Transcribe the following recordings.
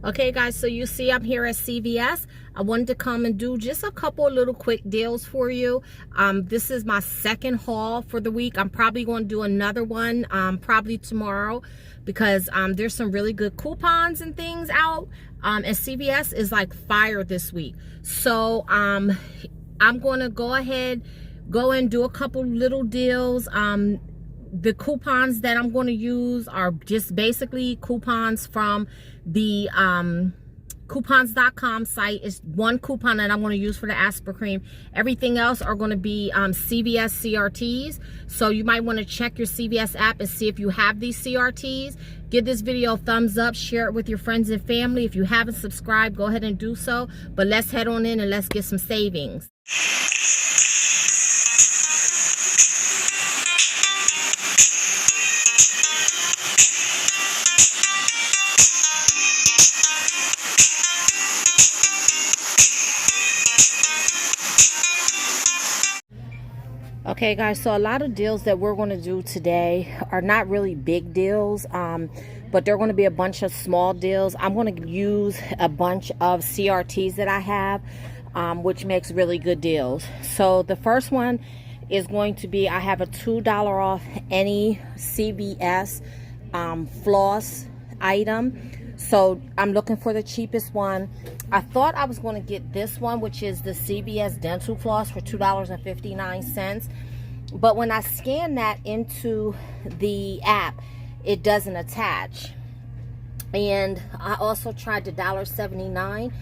Okay guys, so you see I'm here at CVS. I wanted to come and do just a couple of little quick deals for you. This is my second haul for the week. I'm probably going to do another one probably tomorrow because there's some really good coupons and things out. And CVS is like fire this week. So I'm going to go and do a couple little deals. The coupons that I'm going to use are just basically coupons from the coupons.com site. Is one coupon that I'm going to use for the Aspercreme. Everything else are going to be CVS CRTs. So you might want to check your CVS app and see if you have these CRTs. Give this video a thumbs up, share it with your friends and family. If you haven't subscribed, go ahead and do so. But let's head on in and let's get some savings. Okay guys, so a lot of deals that we're going to do today are not really big deals, but they're going to be a bunch of small deals. I'm going to use a bunch of CRTs that I have, which makes really good deals. So the first one is going to be, I have a $2 off any CVS floss item. So I'm looking for the cheapest one. I thought I was going to get this one, which is the CVS dental floss for $2.59. But when I scan that into the app, it doesn't attach. And I also tried the $1.79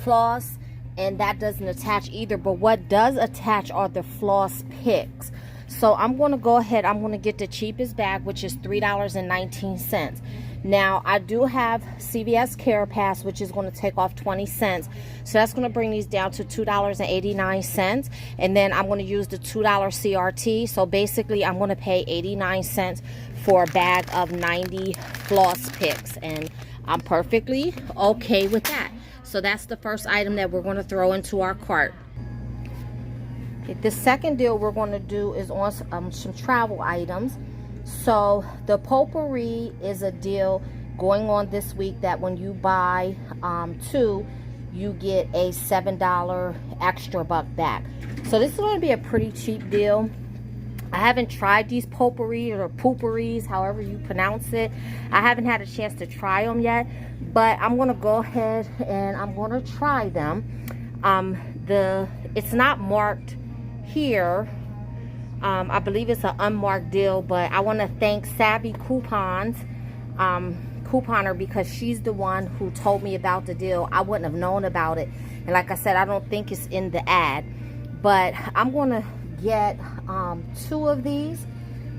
floss, and that doesn't attach either. But what does attach are the floss picks. So I'm going to go ahead, I'm going to get the cheapest bag, which is $3.19. Now, I do have CVS Care Pass, which is going to take off 20 cents. So that's going to bring these down to $2.89. And then I'm going to use the $2 CRT. So basically, I'm going to pay 89 cents for a bag of 90 floss picks. And I'm perfectly okay with that. So that's the first item that we're going to throw into our cart. The second deal we're going to do is on some travel items. So the potpourri is a deal going on this week that when you buy two, you get a $7 extra buck back. So this is going to be a pretty cheap deal. I haven't tried these potpourri or pooperies, however you pronounce it. I haven't had a chance to try them yet, but I'm going to go ahead and I'm going to try them. It's not marked here. I believe it's an unmarked deal, but I want to thank Savvy Couponer because she's the one who told me about the deal. I wouldn't have known about it, and like I said, I don't think it's in the ad, but I'm going to get two of these.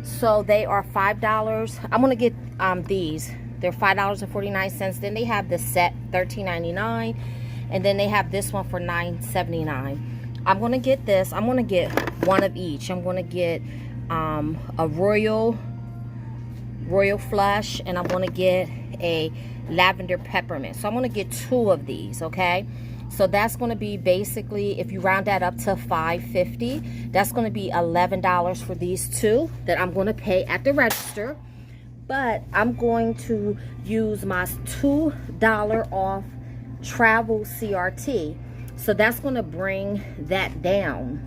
So they are $5. I'm going to get these. They're $5.49. Then they have the set $13.99, and then they have this one for $9.79. I'm going to get this. I'm going to get one of each. I'm going to get a royal flush, and I'm going to get a lavender peppermint. So I'm going to get two of these, okay? So that's going to be basically, if you round that up to $5.50, that's going to be $11 for these two that I'm going to pay at the register. But I'm going to use my $2 off travel CRT. So that's going to bring that down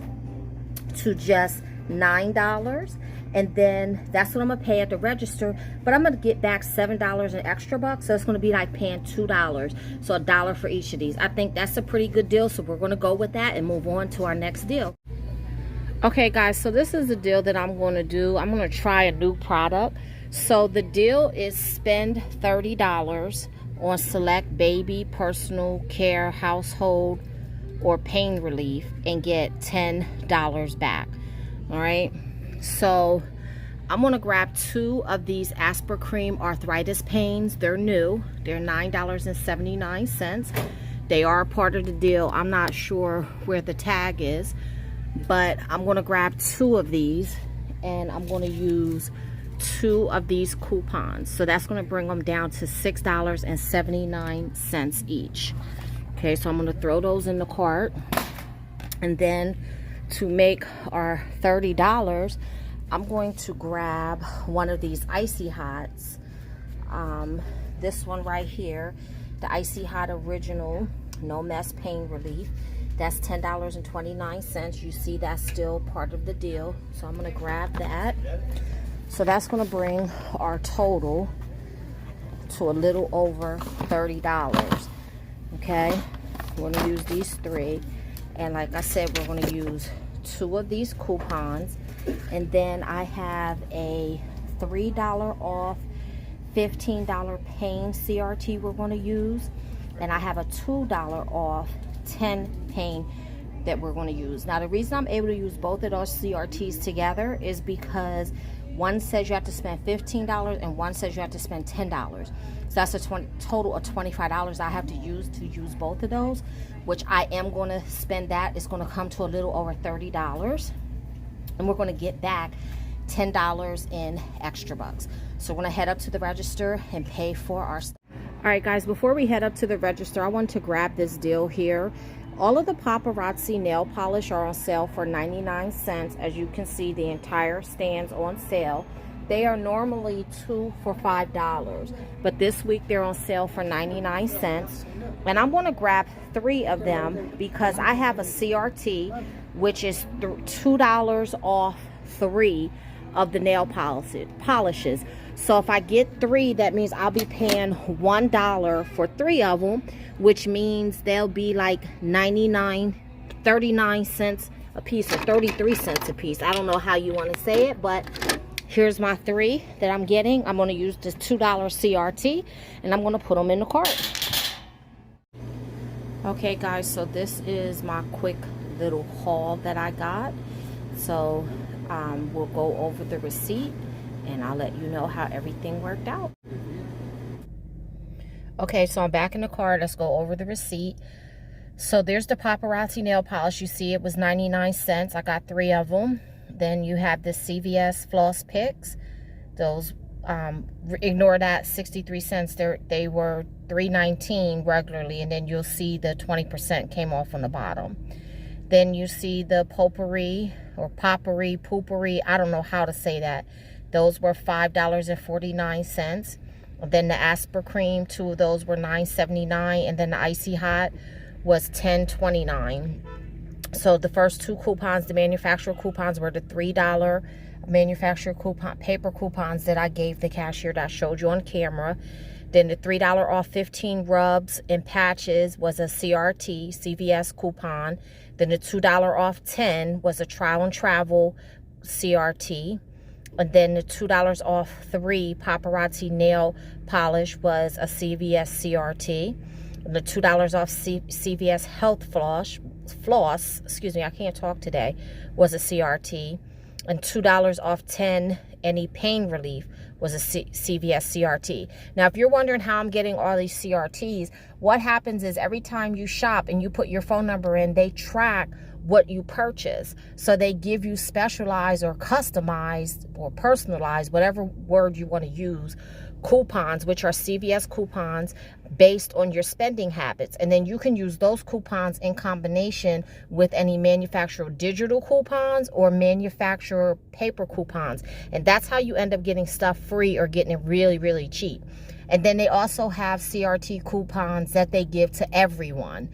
to just $9. And then that's what I'm going to pay at the register. But I'm going to get back $7 in extra bucks. So it's going to be like paying $2. So $1 for each of these. I think that's a pretty good deal. So we're going to go with that and move on to our next deal. Okay, guys. So this is the deal that I'm going to do. I'm going to try a new product. So the deal is spend $30 on select baby, personal care, household, or pain relief and get $10 back. All right, so I'm gonna grab two of these Aspercreme Arthritis Pains. They're new. They're $9.79. They are a part of the deal. I'm not sure where the tag is, but I'm gonna grab two of these, and I'm gonna use two of these coupons. So that's gonna bring them down to $6.79 each. Okay, so I'm going to throw those in the cart. And then to make our $30, I'm going to grab one of these Icy Hots. This one right here the Icy Hot Original No Mess Pain Relief. That's $10.29. You see that's still part of the deal. So I'm going to grab that. So that's going to bring our total to a little over $30. Okay, we're going to use these 3. And like I said, we're going to use 2 of these coupons. And then I have a $3 off $15 pain CRT we're going to use. And I have a $2 off 10 pain that we're going to use. Now the reason I'm able to use both of those CRTs together is because one says you have to spend $15 and one says you have to spend $10. So that's a total of $25 I have to use both of those, which I am going to spend. That is going to come to a little over $30, and we're going to get back $10 in extra bucks. So we're going to head up to the register and pay for our stuff. All right, guys, before we head up to the register, I want to grab this deal here. All of the Paparazzi nail polish are on sale for 99 cents. As you can see, the entire stand's on sale. They are normally 2 for $5, but this week they're on sale for 99 cents. And I'm going to grab 3 of them because I have a CRT, which is $2 off 3 of the nail polishes. So if I get 3, that means I'll be paying $1 for 3 of them, which means they'll be like 39 cents a piece or 33 cents a piece. I don't know how you want to say it, but here's my 3 that I'm getting. I'm going to use this $2 CRT, and I'm going to put them in the cart. Okay, guys, so this is my quick little haul that I got. So we'll go over the receipt, and I'll let you know how everything worked out. Okay, so I'm back in the car. Let's go over the receipt. So there's the Paparazzi nail polish. You see it was 99 cents. I got 3 of them. Then you have the CVS floss picks. Those, ignore that, 63 cents. They were $3.19 regularly, and then you'll see the 20% came off on the bottom. Then you see the potpourri or potpourri, poopery, I don't know how to say that. Those were $5.49. Then the Aspercreme, 2 of those were $9.79, and then the Icy Hot was $10.29. So the first 2 coupons, the manufacturer coupons, were the $3 manufacturer coupon, paper coupons that I gave the cashier that I showed you on camera. Then the $3 off 15 rubs and patches was a CRT, CVS coupon. Then the $2 off 10 was a trial and travel CRT. And then the $2 off 3 Paparazzi nail polish was a CVS CRT. And the $2 off CVS health floss, excuse me, I can't talk today, was a CRT. And $2 off 10 any pain relief was a CVS CRT. Now, if you're wondering how I'm getting all these CRTs, what happens is every time you shop and you put your phone number in, they track what you purchase. So they give you specialized or customized or personalized, whatever word you want to use, coupons, which are CVS coupons based on your spending habits. And then you can use those coupons in combination with any manufacturer digital coupons or manufacturer paper coupons. And that's how you end up getting stuff free or getting it really, really cheap. And then they also have CRT coupons that they give to everyone.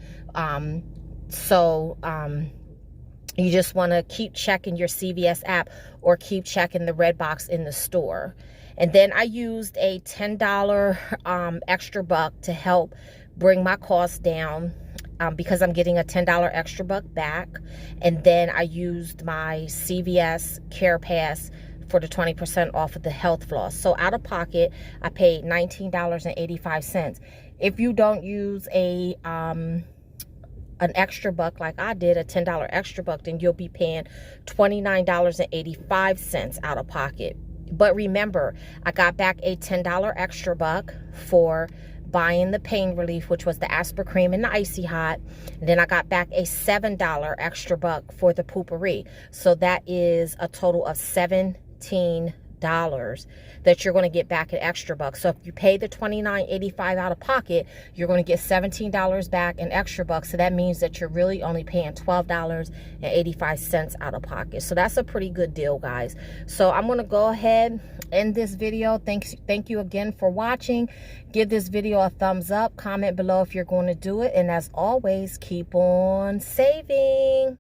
You just want to keep checking your CVS app or keep checking the red box in the store. And then I used a $10 extra buck to help bring my costs down because I'm getting a $10 extra buck back. And then I used my CVS Care Pass for the 20% off of the health floss. So out of pocket, I paid $19.85. If you don't use an extra buck like I did, a $10 extra buck, then you'll be paying $29.85 out of pocket. But remember, I got back a $10 extra buck for buying the pain relief, which was the Aspercreme and the Icy Hot. And then I got back a $7 extra buck for the poopery. So that is a total of $17 that you're going to get back in extra bucks. So if you pay the $29.85 out of pocket, you're going to get $17 back in extra bucks. So that means that you're really only paying $12.85 out of pocket. So that's a pretty good deal, guys. So I'm going to go ahead and end this video. Thank you again for watching. Give this video a thumbs up. Comment below if you're going to do it. And as always, keep on saving.